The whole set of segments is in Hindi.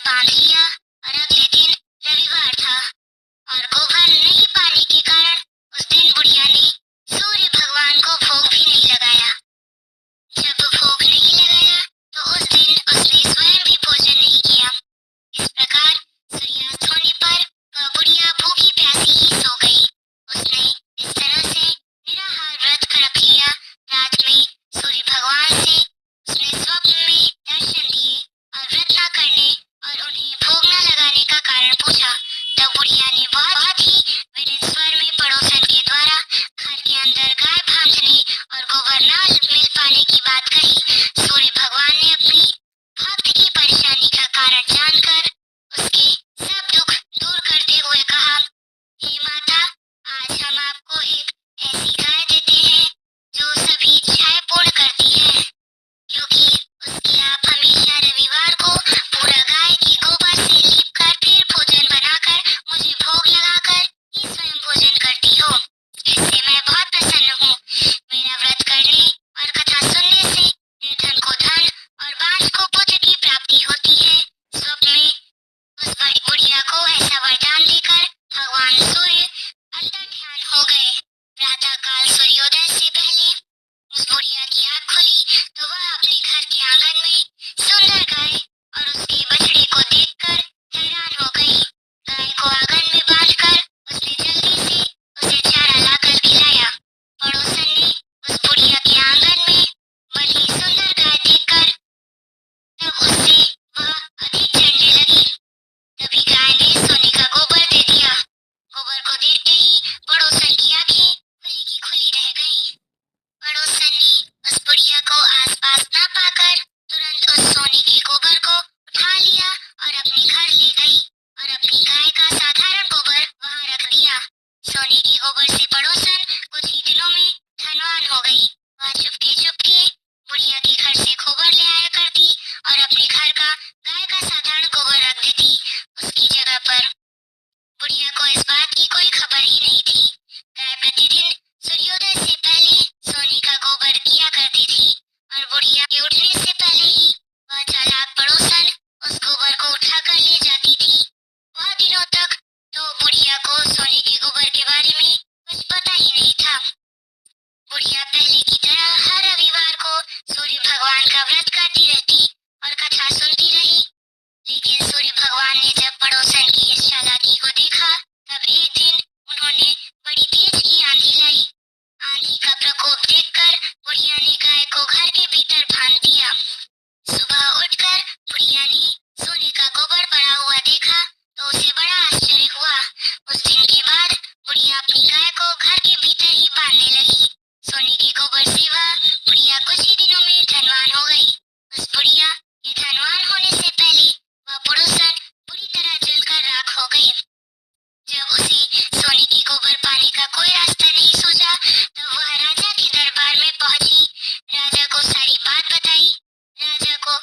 बांध लिया और अगले दिन रविवार था और गोबर नहीं पाने के कारण उस दिन बुढ़िया ने सूर्य भगवान को भोग भी नहीं लगाया। जब भोग नहीं लगाया तो उस दिन उसने स्वयं भी भोजन नहीं किया। इस प्रकार सूर्यास्त होने पर वह बुढ़िया भूखी प्यासी ही सो गई। उसने इस तरह से निराहार व्रत रख लिया। रात में सूर्य भगवान से उसने स्वप्न में दर्शन दिए और व्रत न करने और उन्हें भोग न लगाने का कारण पूछा। तब बुढ़िया ने बहुत ही विनम्र स्वर में पड़ोसन के द्वारा घर के अंदर गाय बांधने और गोबर न मिल पाने की बात कही। सूर्य भगवान ने अपनी भक्त की परेशानी का कारण जानकर उसके सब दुख दूर करते हुए कहा, हे माता, आज हम आपको एक ऐसी गाय देते हैं जो सभी इच्छाएं पूर्ण करती है, क्योंकि उसकी आप हमेशा रविवार को पूरा गाय के गोबर से लीपकर फिर भोजन बनाकर मुझे भोग लगाकर ही स्वयं भोजन करती हो। इससे मैं बहुत प्रसन्न हूँ। मेरा व्रत करने और कथा सुनने से निर्धन को धन और बांझ को पुत्र की प्राप्ति होती है। स्वप्न में उस बड़ी बुढ़िया को ऐसा वरदान देकर भगवान सूर्य अंतर्ध्यान हो गए। प्रातः काल सूर्योदय से पहले उस बुढ़िया की आंख खुली तो वह अपने घर के आंगन में सुंदर गाय और उसके बछड़े को देखकर हैरान हो गई। गाय को आंगन में बांधकर उसने जल्दी से उसे चारा लाकर खिलाया। पड़ोसन ने उस बुढ़िया के आंगन में बंधी सुंदर गाय देखकर तब उससे वह अधिक चढ़ने लगी। तभी गाय ने सोने का गोबर दे दिया। गोबर को देखते ही पड़ोसन की आंखें खुली की खुली रह गईं। पड़ोसन ने उस बुढ़िया को आसपास न पाकर तुरंत उस सोने के गोबर को उठा लिया और अपने घर ले गई और अपनी गाय का साधारण गोबर वहां रख दिया। सोने के गोबर से पड़ोसन कुछ ही दिनों में धनवान हो गई। वह चुपके चुपके बुढ़िया के घर से गोबर ले आया करती और अपने घर का गाय का साधारण गोबर रख देती उसकी जगह पर। बुढ़िया को इस बात की कोई खबर ही नहीं थी। गाय प्रतिदिन सूर्योदय से पहले सोने का गोबर किया करती थी और बुढ़िया के उठने से पहले ही वह चालाक पड़ोसन उस गोबर को उठाकर ले जाती थी। वह दिनों तक तो बुढ़िया को सोने के गोबर के बारे में कुछ पता ही नहीं था। बुढ़िया पहले की तरह हर रविवार को सूर्य भगवान का व्रत करती रहती और कथा सुनती रही। लेकिन सूर्य भगवान ने जब पड़ोसन की इस चालाकी को देखा तब एक दिन उन्होंने बड़ी तेज की आंधी लाई। आंधी का प्रकोप देखकर बुढ़िया ने गाय को घर के भीतर बांध दिया। सुबह उठकर बुढ़िया ने सोने का गोबर पड़ा हुआ देखा तो उसे बड़ा आश्चर्य हुआ। उस दिन के बाद बुढ़िया अपनी गाय को घर के भीतर ही बांधने लगी। सोने के गोबर से वह बुढ़िया कुछ ही दिनों में धनवान हो गई। उस बुढ़िया के धनवान होने से पहले वह पड़ोसन बुरी तरह जलकर राख हो गई। जब उसे सोने की गोबर पाने का कोई रास्ता नहीं सूझा तो वह राजा के दरबार में पहुंची। राजा को सारी बात बताई। राजा को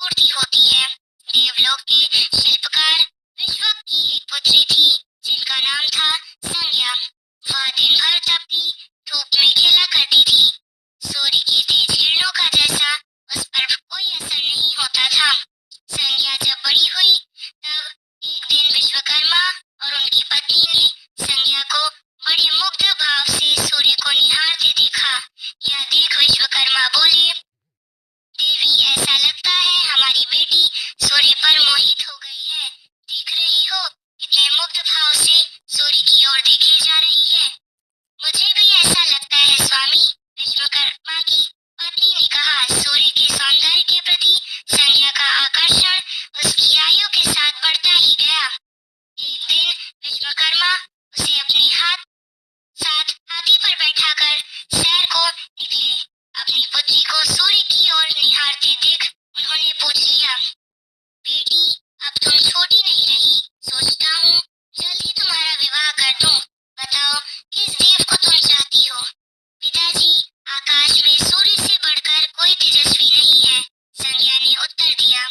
पूर्ति होती है। देवलोक के शिल्पकार विश्वक की एक पुत्री थी जिनका नाम था संज्ञा। वह दिन भर तपती धूप में खेला करती थी। सूर्य की तेज किरणों का जैसा उस पर कोई असर नहीं होता था। संज्ञा जब बड़ी हुई तब एक दिन विश्वकर्मा और उनकी पत्नी ने संज्ञा को बड़े मुग्ध भाव से सूर्य को निहारते देखा। यह देख विश्वकर्मा बोले, देवी, ऐसा लगता है हमारी बेटी सूर्य पर मोहित हो गई है। देख रही हो कितने मुग्ध भाव से सूर्य की ओर देखे जा रही है। मुझे भी ऐसा लगता है स्वामी, विश्वकर्मा की पत्नी ने कहा। सूर्य के सौंदर्य के प्रति संज्ञा का आकर्षण उसकी आयु के साथ बढ़ता ही गया। एक दिन विश्वकर्मा उसे अपने साथ हाथी पर बैठाकर सैर को निकले। अपनी पुत्री को सूर्य की ओर निहारते देख उन्होंने पूछ लिया, बेटी, अब तुम छोटी नहीं रही। सोचता हूँ जल्द ही तुम्हारा विवाह कर दूं। बताओ किस देव को तुम चाहती हो। पिताजी, आकाश में सूर्य से बढ़कर कोई तेजस्वी नहीं है, संज्ञा ने उत्तर दिया।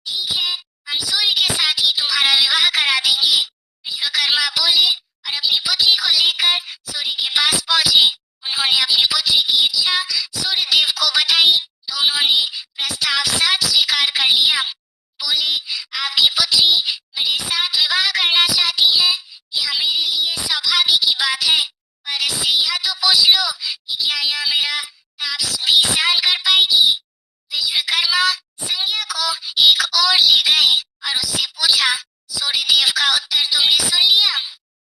ठीक है, हम सूर्य के साथ ही तुम्हारा विवाह करा देंगे, विश्वकर्मा बोले और अपनी पुत्री को लेकर सूर्य के पास पहुंचे। उन्होंने अपनी पुत्री की इच्छा सूर्य देव को बताई तो उन्होंने प्रस्ताव साथ स्वीकार कर लिया। बोले, आपकी पुत्री मेरे साथ विवाह करना चाहती है, यह मेरे लिए सौभाग्य की बात है। पर इससे यह तो पूछ लो कि क्या यह मेरा ताप भी सहन कर पाएगी। विश्वकर्मा संज्ञा को एक ओर ले गए और उससे पूछा, सूर्य देव का उत्तर तुमने सुन लिया।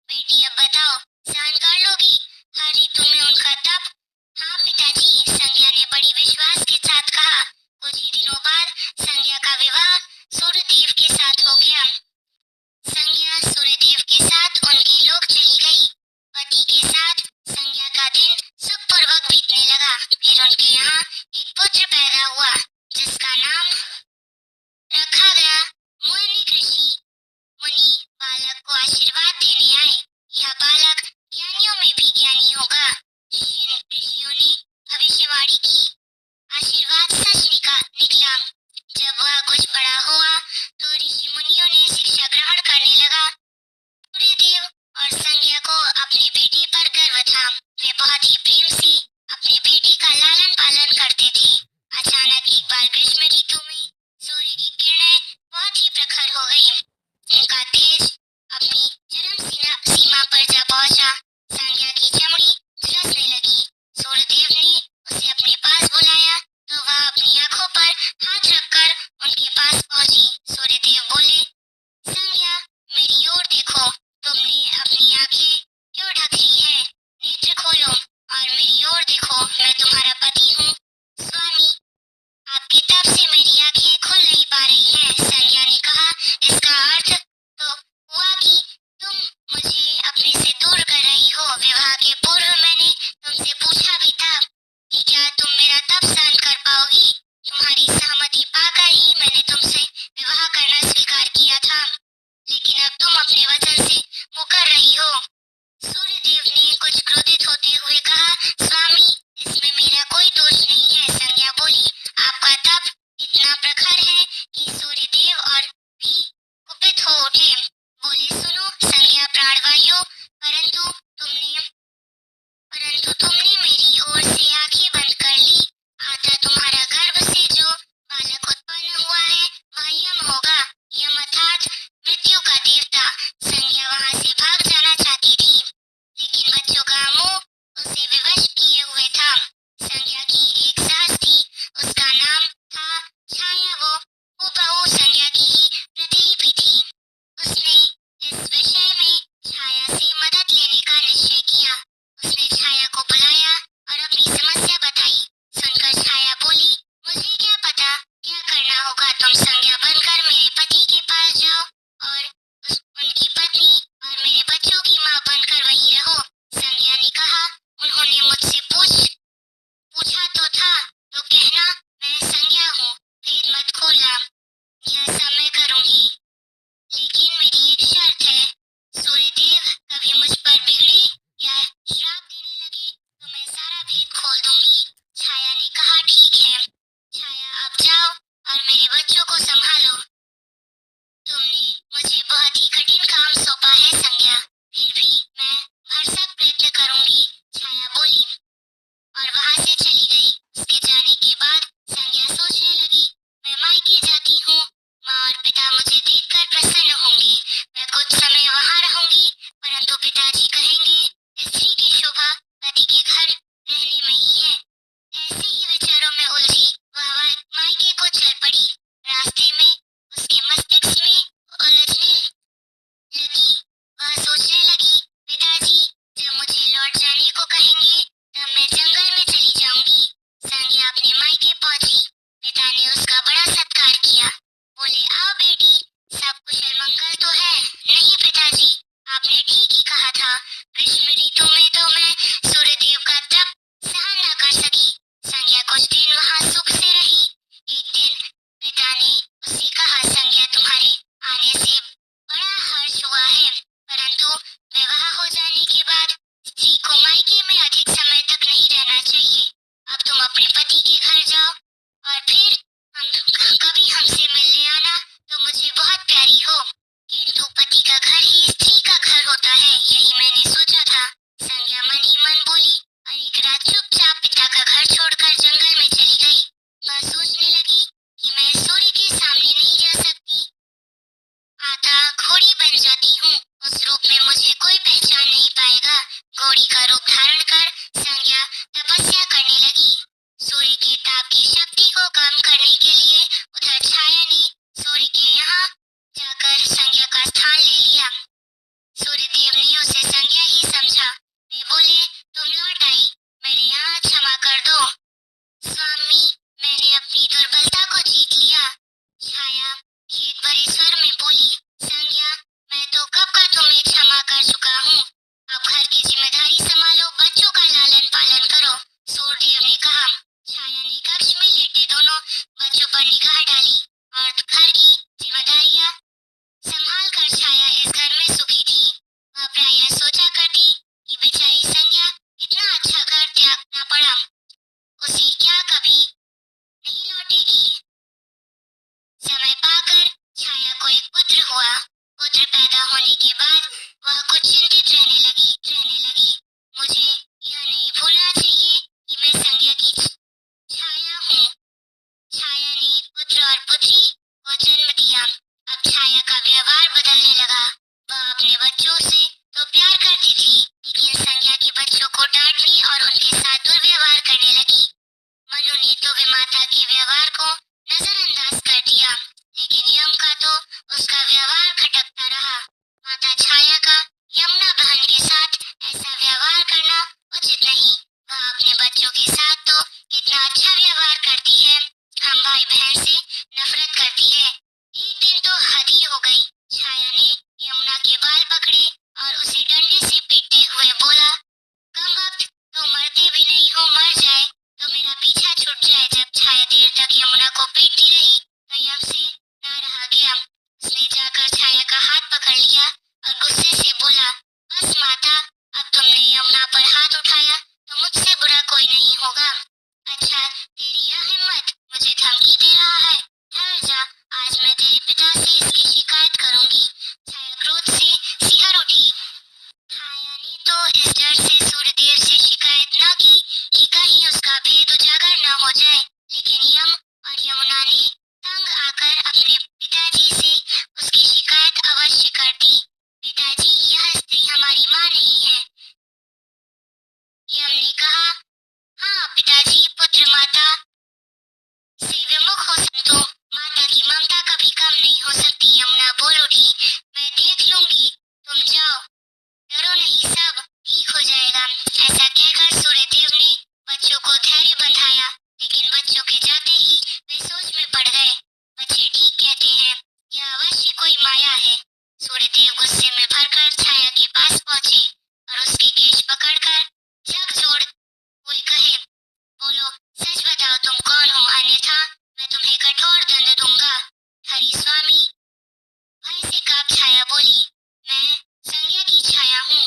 बेटी, अब बताओ, सहन कर लोगी हर ऋतु में उनका तप। हाँ पिताजी, संज्ञा ने बड़ी विश्वास के साथ कहा। कुछ ही दिनों बाद संज्ञा का विवाह सूर्यदेव के साथ हो गया। संज्ञा सूर्यदेव के साथ उनके लोक चली गई। पति के साथ संज्ञा का दिन सुखपूर्वक बीतने लगा। फिर उनके यहाँ एक पुत्र पैदा हुआ जिसका नाम रखा गया मुनि ऋषि। मुनि बालक को आशीर्वाद देने आए। यह बालक ज्ञानियों में भी ज्ञानी होगा। ऋषियों ने भविष्यवाणी की। आशीर्वाद सच निकला। जब वह कुछ बड़ा हुआ तो ऋषि मुनियों ने शिक्षा ग्रहण करने लगा। सूर्यदेव और संज्ञा को अपनी बेटी पर गर्व था। वे बहुत ही प्रेम से अपनी बेटी का लालन पालन करते थे। अचानक एक बार ग्रीष्म ऋतु में सूर्य की किरणें बहुत ही प्रखर हो गई। उनका तेज अपनी चरम सीमा पर जा पहुंचा। संज्ञा की चमड़ी झुलसने लगी। सूर्यदेव ने उसे अपने पास बुलाया तो वह अपनी आंखों पर हाथ रखकर उनके पास पहुंची। सूर्यदेव बोले, संज्ञा, मेरी ओर देखो। तुमने अपनी आंखें क्यों ढक ली है? नेत्र खोलो और मेरी ओर देखो। मैं तुम्हारा पति हूँ। स्वामी, आपके तप से मेरी आंखें खुल नहीं पा रही हैं। संज्ञा ने कहा, इसका अर्थ तो हुआ कि तुम मुझे अपने से दूर कर रही हो। विवाह के पूर्व मैंने तुमसे पूछा भी था कि क्या तुम मेरा तप सहन कर पाओगी। तुम्हारी सहमति पाकर ही मैंने तुमसे विवाह करना स्वीकार किया था, लेकिन अब तुम अपने वचन से मुकर रही हो। सूर्यदेव ने कुछ क्रोधित होते हुए कहा, स्वामी, इसमें मेरा कोई दोष नहीं है। संज्ञा बोली, आपका तप इतना प्रखर है कि सूर्यदेव और भी कुपित हो उठे। बोले, सुनो संज्ञा प्राणवायु, परंतु तुमने मेरी ओर से आंखें बंद कर ली। अतः तुम्हारा गर्भ से जो बालक उत्पन्न हुआ है वह यम होगा। यम अर्थात मृत्यु का देवता। संज्ञा वहां से भाग जाना चाहती थी, लेकिन बच्चों का मोह उसे विवश किए हुए था। संज्ञा की एक सास थी, उसका नाम था छाया। वो हूबहू संज्ञा की ही प्रतिलिपि थी। उसने इस विषय में छाया से मदद लेने का निश्चय किया। उसने छाया को बुलाया और अपनी समस्या बताई। सुनकर छाया बोली, मुझे क्या पता क्या करना होगा। तुम संज्ञा बनकर मेरे पति के पास जाओ और उनकी पत्नी और मेरे बच्चों की माँ बनकर वहीं रहो। संज्ञा ने कहा, उन्होंने मुझसे पूछा तो था, तो कहना मैं संज्ञा हूँ। भेद मत खोलना। यह सब मैं करूंगी, लेकिन मेरी एक शर्त है। सूर्यदेव कभी मुझ पर बिगड़े या श्राप देने लगे तो मैं सारा भेद खोल दूंगी। छाया ने कहा, ठीक है। छाया, अब जाओ और मेरे बच्चों को घर से नफरत करती है। एक दिन तो हद ही हो गई। छाया ने यमुना के बाल पकड़े और उसे डंडे से पीटते हुए बोला, कमबख्त, तुम मरते भी नहीं हो, मर जाए तो मेरा पीछा छूट जाए। जब छाया देर तक यमुना को पीटती रही तो यम से ना रहा गया। उसने जाकर छाया का हाथ पकड़ लिया और गुस्से से बोला, बस माता, अब तुमने यमुना पर हाथ उठाया तो मुझसे बुरा कोई नहीं होगा। अच्छा, तेरी यह हिम्मत, मुझे धमकी दे रहा है? ठहर जा, आज मैं तेरे पिता से इसकी शिकायत करूंगी। छाया क्रोध से सिहर उठी। छाया ने तो इस डर से सूर्यदेव से शिकायत न की कि कहीं उसका भेद उजागर न हो जाए, लेकिन यम और यमुना ने तंग आकर अपने पिताजी से उसकी शिकायत अवश्य कर दी। पिताजी, यह स्त्री हमारी माँ नहीं है। यम ने कहा, हाँ पिताजी, पुत्र माता से विमुख हो तो माता की ममता कभी कम नहीं हो सकती। यमुना बोल उठी, मैं देख लूंगी, तुम जाओ, डरो नहीं, सब ठीक हो जाएगा। ऐसा कहकर सूर्यदेव ने बच्चों को धैर्य बंधाया, लेकिन बच्चों के जाते ही वे सोच में पड़ गए। बच्चे ठीक कहते हैं, यह अवश्य कोई माया है। सूर्यदेव गुस्से में भरकर छाया के पास पहुंचे और उसके केश पकड़कर झकझोर हुए कहे, बोलो, सच बताओ तुम कौन हो, अन्यथा मैं तुम्हें कठोर दंड दूंगा। हरि स्वामी, भय से कांप छाया बोली, मैं संज्ञा की छाया हूँ।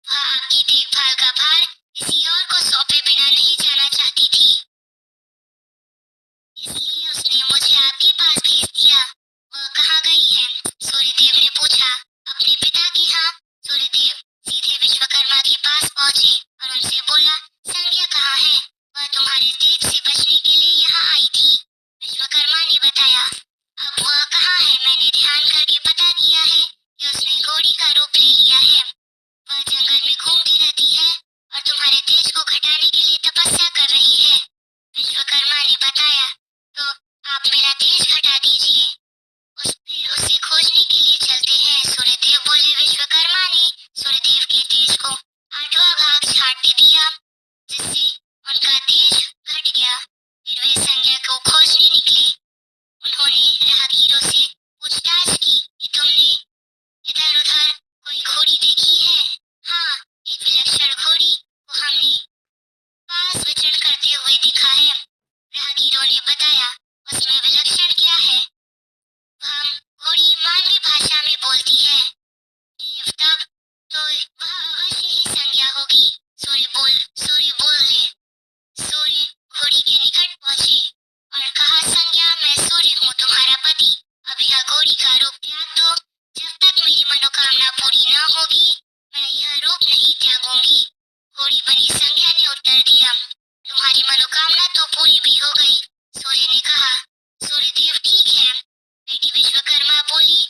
वह आपकी देखभाल का भार किसी और को सौंपे बिना नहीं जाना चाहती थी, इसलिए उसने मुझे आपके पास भेज दिया। वह कहाँ गई है? सूर्यदेव ने पूछा। अपने पिता के यहाँ। सूर्यदेव सीधे विश्वकर्मा के पास पहुंचे और उनसे बोला, संज्ञा कहाँ है? वह तुम्हारे तेज से बचने के लिए यहाँ आई थी। विश्वकर्मा ने बताया। अब वह कहाँ है? मैंने ध्यान करके पता किया है कि उसने घोड़ी का रूप ले लिया है। वह जंगल में घूमती रहती है और तुम्हारे तेज को घटाने के लिए तपस्या कर रही है। विश्वकर्मा ने बताया। तो आप मेरा तेज घटा दीजिए, फिर उसे खोजने के लिए चलते हैं। सूर्यदेव बोले। विश्वकर्मा ने सूर्यदेव के तेज को 8वां भाग छाट दिया, जिससे उनका तेज घट गया। फिर वे संज्ञा को खोजने निकले। उन्होंने राहगीरों से पूछताछ की कि तुमने इधर उधर कोई घोड़ी देखी है? हाँ, एक विलक्षण घोड़ी को हमने पास विचरण करते हुए देखा है। राहगीरों ने बताया। उसमें विलक्षण क्या है? वह घोड़ी मानवी भाषा में बोलती है। देव, तब तो वह अवश्य ही संज्ञा होगी। सूर्य बोले। सूर्य घोड़ी के निकट पहुंचे और कहा, संज्ञा, मैं सूर्य हूँ, तुम्हारा पति। अब यह घोड़ी का रूप त्याग दो। जब तक मेरी मनोकामना पूरी न होगी, मैं यह रूप नहीं त्यागूंगी। घोड़ी बनी संज्ञा ने उत्तर दिया, तुम्हारी मनोकामना तो पूरी भी हो गई। सूर्य ने कहा। सूर्यदेव, ठीक है। बेटी विश्वकर्मा बोली,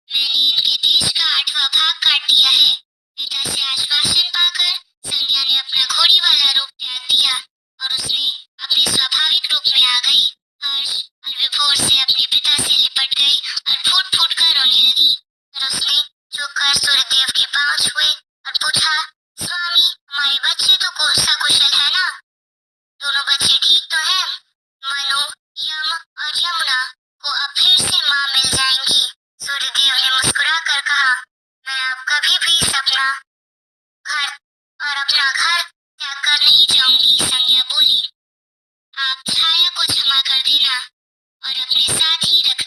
मैंने इनके तेज का 8वां भाग काट दिया है। पिता से आश्वासन पाकर संज्ञा ने अपना घोड़ी वाला रूप त्याग दिया और उसने अपने स्वाभाविक रूप में आ गई। हर्ष और विभोर से अपने पिता से लिपट गई और फूट फूट कर रोने लगी। फिर उसने झुककर सूर्यदेव के पांव छुए और पूछा, स्वामी, हमारे बच्चे तो सकुशल है ना? दोनों बच्चे ठीक तो हैं? मनु, यम और यमुना को अब फिर से माँ मिल जाएंगी। सूर्यदेव ने मुस्कुराकर कहा, मैं अब कभी भी अपना घर त्याग कर नहीं जाऊंगी। संज्ञा बोली, आप छाया को क्षमा कर देना और अपने साथ ही रख